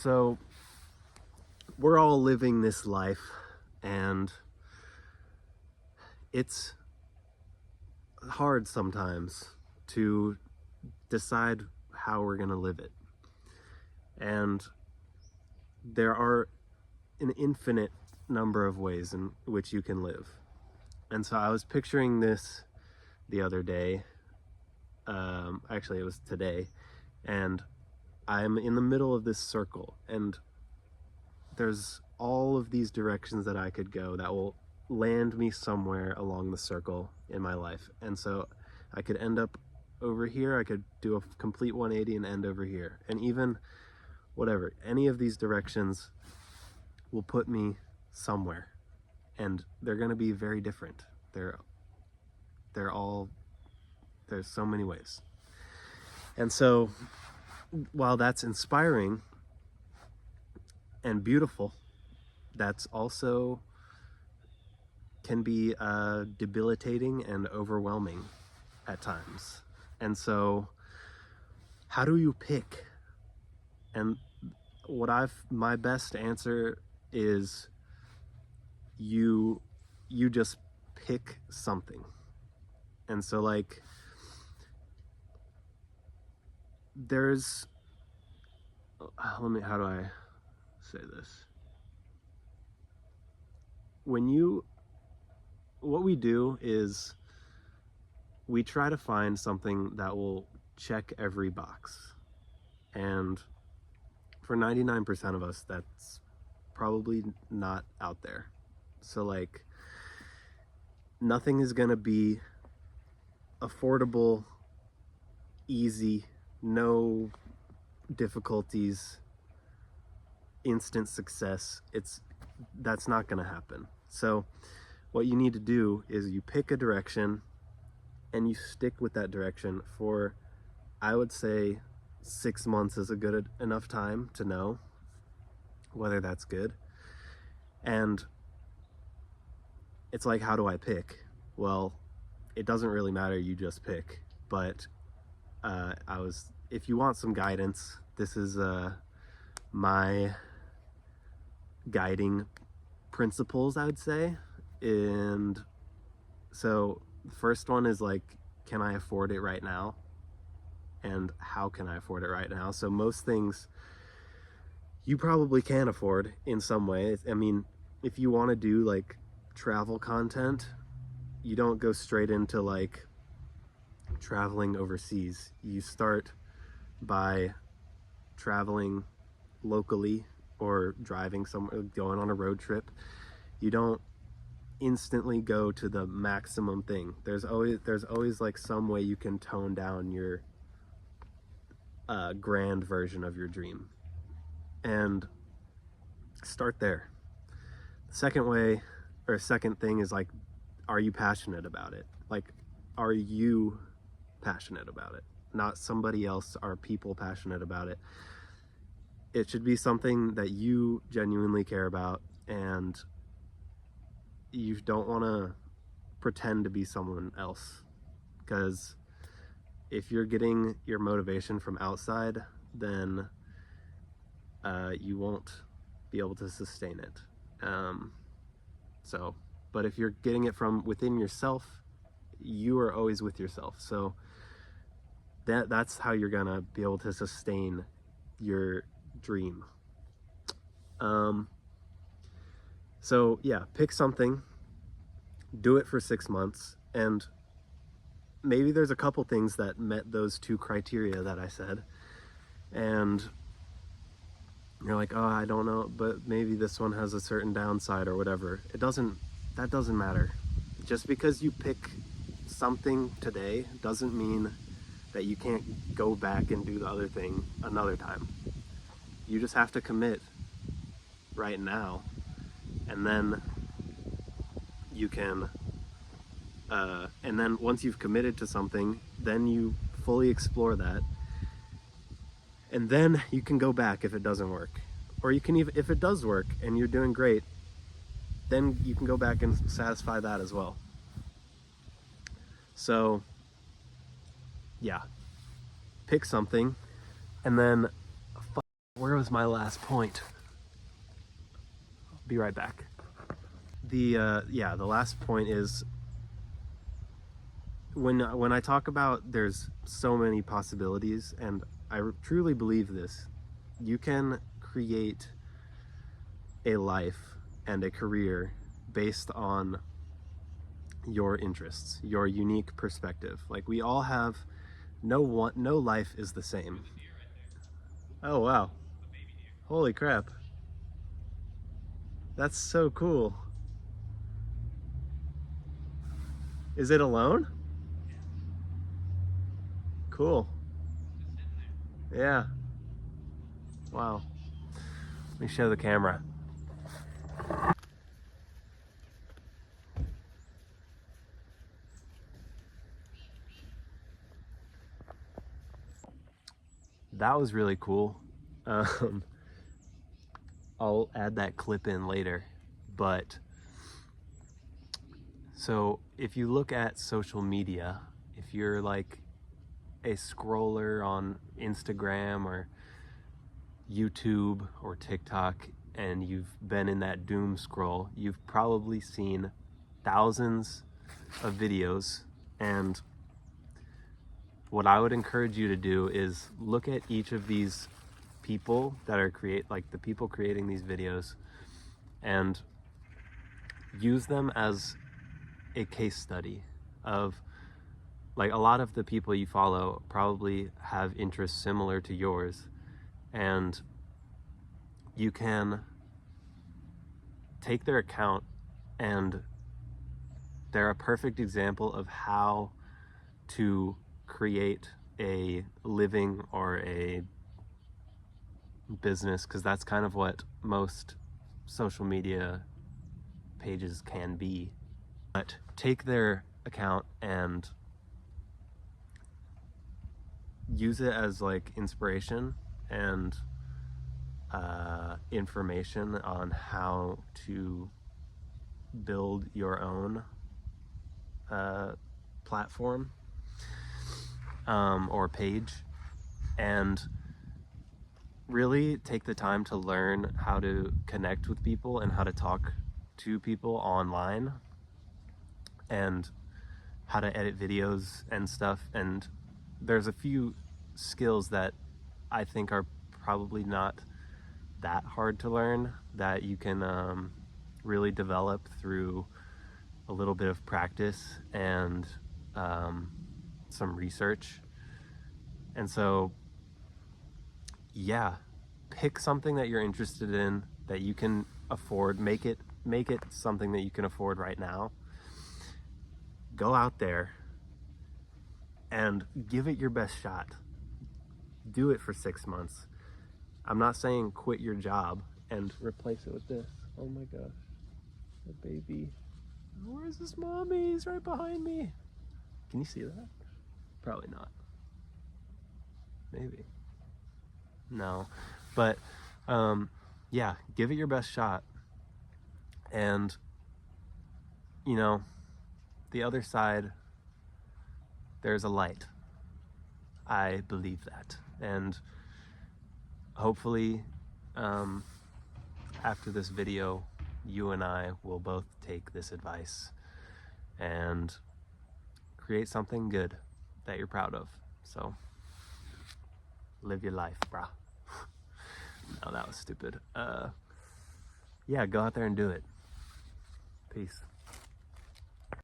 So we're all living this life, and it's hard sometimes to decide how we're going to live it. And there are an infinite number of ways in which you can live. And so I was picturing this the other day. Actually, it was today. And I'm in the middle of this circle, and there's all of these directions that I could go that will land me somewhere along the circle in my life. And so I could end up over here, I could do a complete 180 and end over here. And even whatever, any of these directions will put me somewhere. And they're going to be very different. There's so many ways. And so while that's inspiring and beautiful, that's also can be debilitating and overwhelming at times. And so how do you pick? And my best answer is you just pick something. And so like there's how do I say this? What we do is we try to find something that will check every box. And for 99% of us, that's probably not out there. So like nothing is going to be affordable, easy, no difficulties, instant success. That's not going to happen. So what you need to do is you pick a direction and you stick with that direction for, I would say, 6 months is a good enough time to know whether that's good. And it's like, how do I pick? Well, it doesn't really matter, you just pick. But if you want some guidance, this is my guiding principles, I would say. And so the first one is like, can I afford it right now? And how can I afford it right now? So most things you probably can afford in some way. I mean, if you want to do like travel content, you don't go straight into like traveling overseas. You start by traveling locally or driving somewhere, going on a road trip. You don't instantly go to the maximum thing. There's always like some way you can tone down your grand version of your dream, and start there. The second thing is like, are you passionate about it? Like, are you passionate about it? Not somebody else. Are people passionate about it? It should be something that you genuinely care about, and you don't want to pretend to be someone else, because if you're getting your motivation from outside, then you won't be able to sustain it. But if you're getting it from within yourself, you are always with yourself. So that's how you're gonna be able to sustain your dream. So yeah, pick something, do it for 6 months, and maybe there's a couple things that met those two criteria that I said, and you're like, oh, I don't know, but maybe this one has a certain downside or whatever. That doesn't matter. Just because you pick something today doesn't mean that you can't go back and do the other thing another time. You just have to commit right now, and then you can and then once you've committed to something, then you fully explore that, and then you can go back if it doesn't work. Or you can even, if it does work and you're doing great, then you can go back and satisfy that as well. So yeah, pick something, and then was my last point? I'll be right back. The last point is when I talk about there's so many possibilities, and I truly believe this, you can create a life and a career based on your interests, your unique perspective. Like, we all have, no life is the same. Oh wow, holy crap, that's so cool. Is it alone? Cool. Yeah. Wow. Let me show the camera. That was really cool. Um, I'll add that clip in later. But so if you look at social media, if you're like a scroller on Instagram or YouTube or TikTok, and you've been in that doom scroll, you've probably seen thousands of videos. And what I would encourage you to do is look at each of these people that are the people creating these videos, and use them as a case study of, like, a lot of the people you follow probably have interests similar to yours, and you can take their account, and they're a perfect example of how to create a living or a business, because that's kind of what most social media pages can be. But take their account and use it as like inspiration and information on how to build your own platform or page, and really take the time to learn how to connect with people and how to talk to people online, and how to edit videos and stuff. And there's a few skills that I think are probably not that hard to learn, that you can really develop through a little bit of practice and some research. And so, yeah, pick something that you're interested in, that you can afford. Make it something that you can afford right now. Go out there and give it your best shot. Do it for 6 months. I'm not saying quit your job and replace it with this. Oh my gosh, the baby. Where's his mommy? He's right behind me. Can you see that? Probably not. Maybe. No. But yeah, give it your best shot. And, you know, the other side, there's a light. I believe that. And hopefully, after this video, you and I will both take this advice and create something good that you're proud of. So, live your life, brah. No, that was stupid. Yeah, go out there and do it. Peace.